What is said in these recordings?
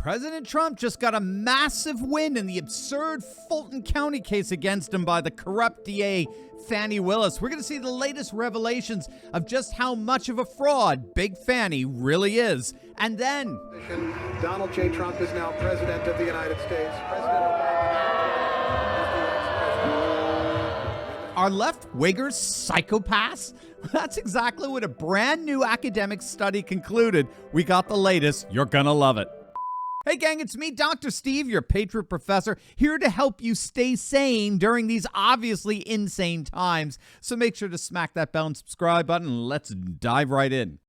President Trump just got a massive win in the absurd Fulton County case against him by the corrupt DA Fani Willis. We're going to see the latest revelations of just how much of a fraud Big Fani really is. And then Donald J. Trump is now President of the United States. President Are left-wingers psychopaths? That's exactly what a brand new academic study concluded. We got the latest. You're gonna love it. Hey gang, it's me, Dr. Steve, your Patriot Professor, here to help you stay sane during these obviously insane times. So make sure to smack that bell and subscribe button and let's dive right in.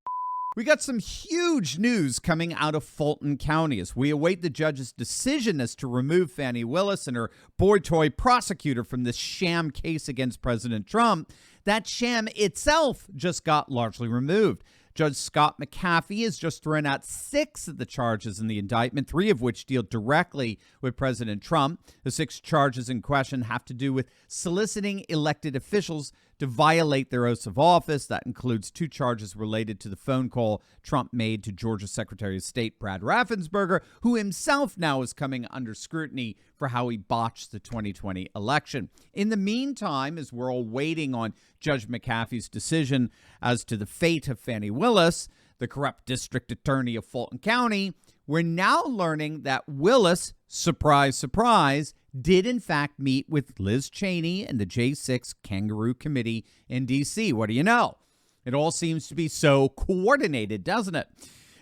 We got some huge news coming out of Fulton County as we await the judge's decision as to remove Fani Willis and her boy toy prosecutor from this sham case against President Trump. That sham itself just got largely removed. Judge Scott McAfee has just thrown out 6 of the charges in the indictment, 3 of which deal directly with President Trump. The 6 charges in question have to do with soliciting elected officials to violate their oaths of office. That includes 2 charges related to the phone call Trump made to Georgia Secretary of State Brad Raffensperger, who himself now is coming under scrutiny for how he botched the 2020 election. In the meantime, as we're all waiting on Judge McAfee's decision as to the fate of Fani Willis, the corrupt district attorney of Fulton County, we're now learning that Willis, surprise, surprise, did in fact meet with Liz Cheney and the J6 Kangaroo Committee in D.C. What do you know? It all seems to be so coordinated, doesn't it?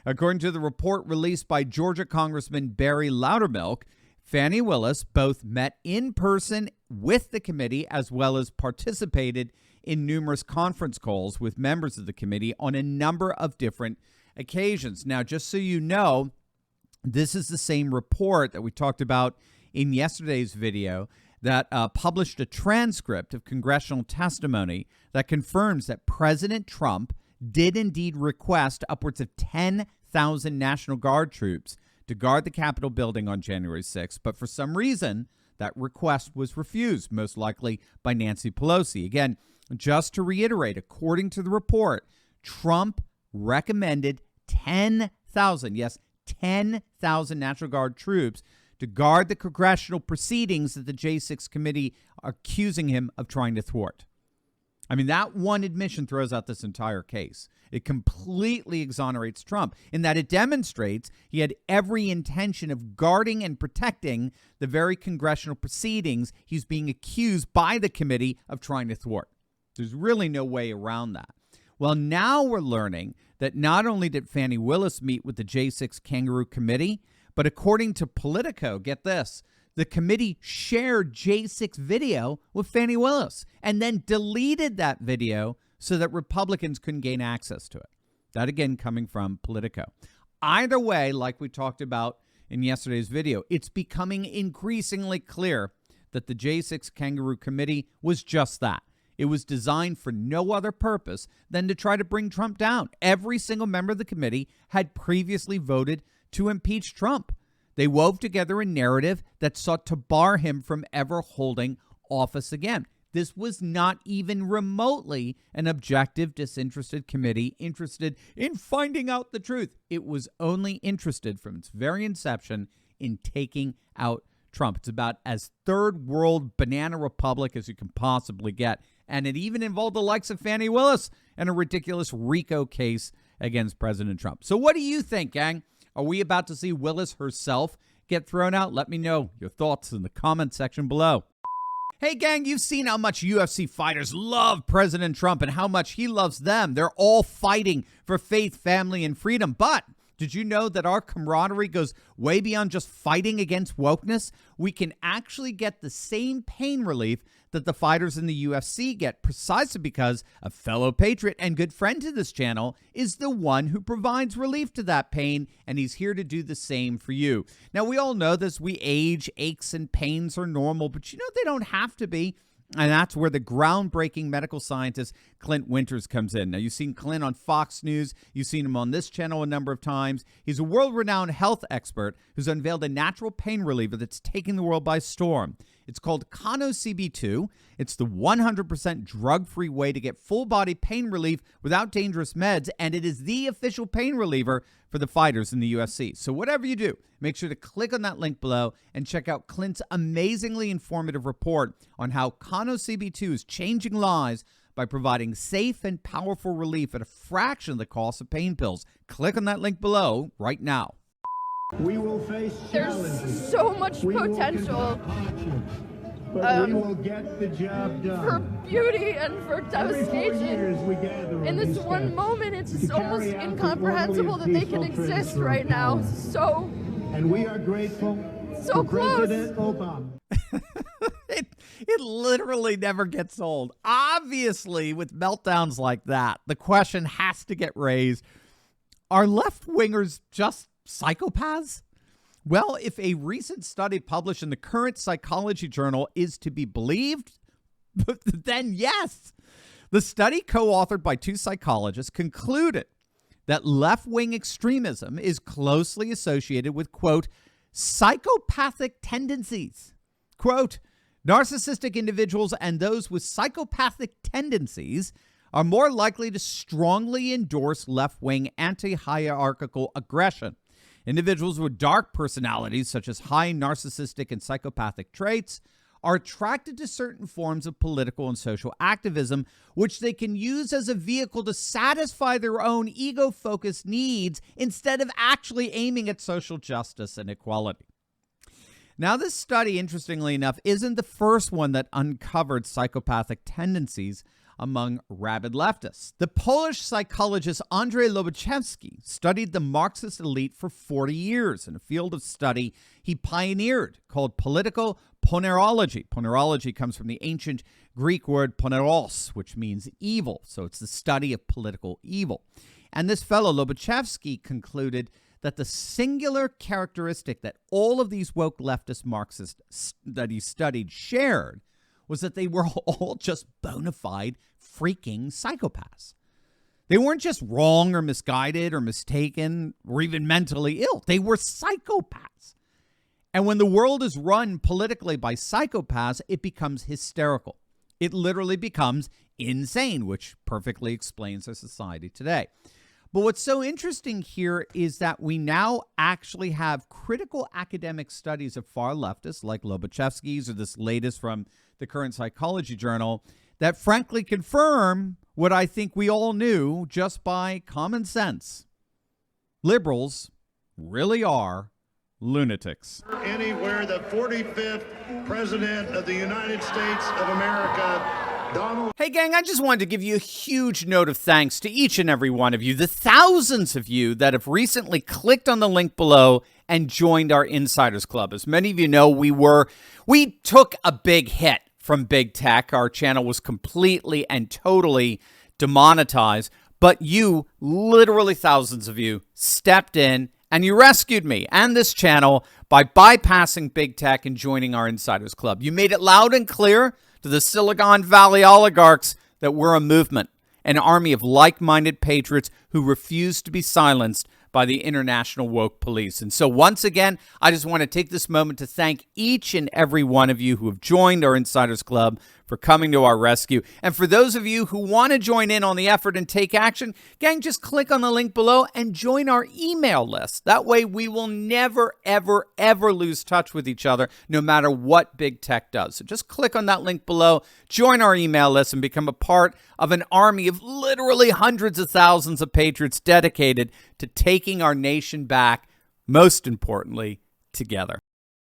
According to the report released by Georgia Congressman Barry Loudermilk, Fani Willis both met in person with the committee as well as participated in numerous conference calls with members of the committee on a number of different occasions. Now, just so you know, this is the same report that we talked about in yesterday's video that published a transcript of congressional testimony that confirms that President Trump did indeed request upwards of 10,000 National Guard troops to guard the Capitol building on January 6th, but for some reason, that request was refused, most likely by Nancy Pelosi. Again, just to reiterate, according to the report, Trump recommended 10,000, yes, 10,000 National Guard troops to guard the congressional proceedings that the J6 committee are accusing him of trying to thwart. I mean, that one admission throws out this entire case. It completely exonerates Trump in that it demonstrates he had every intention of guarding and protecting the very congressional proceedings he's being accused by the committee of trying to thwart. There's really no way around that. Well, now we're learning that not only did Fani Willis meet with the J6 Kangaroo Committee, but according to Politico, get this, the committee shared J6 video with Fani Willis and then deleted that video so that Republicans couldn't gain access to it. That, again, coming from Politico. Either way, like we talked about in yesterday's video, it's becoming increasingly clear that the J6 Kangaroo Committee was just that. It was designed for no other purpose than to try to bring Trump down. Every single member of the committee had previously voted to impeach Trump. They wove together a narrative that sought to bar him from ever holding office again. This was not even remotely an objective, disinterested committee interested in finding out the truth. It was only interested from its very inception in taking out Trump. It's about as third world banana republic as you can possibly get. And it even involved the likes of Fani Willis and a ridiculous RICO case against President Trump. So what do you think, gang? Are we about to see Willis herself get thrown out? Let me know your thoughts in the comment section below. Hey, gang, you've seen how much UFC fighters love President Trump and how much he loves them. They're all fighting for faith, family, and freedom. But did you know that our camaraderie goes way beyond just fighting against wokeness? We can actually get the same pain relief that the fighters in the UFC get, precisely because a fellow patriot and good friend to this channel is the one who provides relief to that pain, and he's here to do the same for you. Now, we all know this. We age, aches, and pains are normal, but you know they don't have to be. And that's where the groundbreaking medical scientist Clint Winters comes in. Now, you've seen Clint on Fox News. You've seen him on this channel a number of times. He's a world-renowned health expert who's unveiled a natural pain reliever that's taking the world by storm. It's called CB2. It's the 100% drug-free way to get full-body pain relief without dangerous meds, and it is the official pain reliever for the fighters in the UFC. So whatever you do, make sure to click on that link below and check out Clint's amazingly informative report on how CB2 is changing lives by providing safe and powerful relief at a fraction of the cost of pain pills. Click on that link below right now. We will face challenges. There's so much potential we will get the job done. for beauty and for devastation. In this one moment, it's almost incomprehensible that they can exist right now. So, and we are grateful so to close. President Obama. It literally never gets old. Obviously, with meltdowns like that, the question has to get raised, are left-wingers just psychopaths? Well, if a recent study published in the Current Psychology Journal is to be believed, then yes. The study, co-authored by two psychologists, concluded that left-wing extremism is closely associated with, quote, psychopathic tendencies. Quote, narcissistic individuals and those with psychopathic tendencies are more likely to strongly endorse left-wing anti-hierarchical aggression. Individuals with dark personalities, such as high narcissistic and psychopathic traits, are attracted to certain forms of political and social activism, which they can use as a vehicle to satisfy their own ego-focused needs instead of actually aiming at social justice and equality. Now, this study, interestingly enough, isn't the first one that uncovered psychopathic tendencies among rabid leftists. The Polish psychologist Andrzej Lobachevsky studied the Marxist elite for 40 years in a field of study he pioneered called political ponerology. Ponerology comes from the ancient Greek word poneros, which means evil. So it's the study of political evil. And this fellow, Lobachevsky, concluded that the singular characteristic that all of these woke leftist Marxists that he studied shared was that they were all just bona fide freaking psychopaths. They weren't just wrong or misguided or mistaken or even mentally ill. They were psychopaths. And when the world is run politically by psychopaths, it becomes hysterical. It literally becomes insane, which perfectly explains our society today. But what's so interesting here is that we now actually have critical academic studies of far leftists like Lobachevsky's or this latest from the Current Psychology Journal that frankly confirm what I think we all knew just by common sense. Liberals really are lunatics. Anywhere the 45th President of the United States of America, Donald. Hey gang, I just wanted to give you a huge note of thanks to each and every one of you, the thousands of you that have recently clicked on the link below and joined our Insiders Club. As many of you know, we took a big hit from big tech. Our channel was completely and totally demonetized, but you, literally thousands of you, stepped in and you rescued me and this channel by bypassing big tech and joining our Insiders Club. You made it loud and clear to the Silicon Valley oligarchs that we're a movement, an army of like-minded patriots who refuse to be silenced by the international woke police. And so once again, I just want to take this moment to thank each and every one of you who have joined our Insiders Club for coming to our rescue. And for those of you who want to join in on the effort and take action, gang, just click on the link below and join our email list. That way we will never, ever, ever lose touch with each other, no matter what big tech does. So just click on that link below, join our email list, and become a part of an army of literally hundreds of thousands of patriots dedicated to taking our nation back, most importantly, together.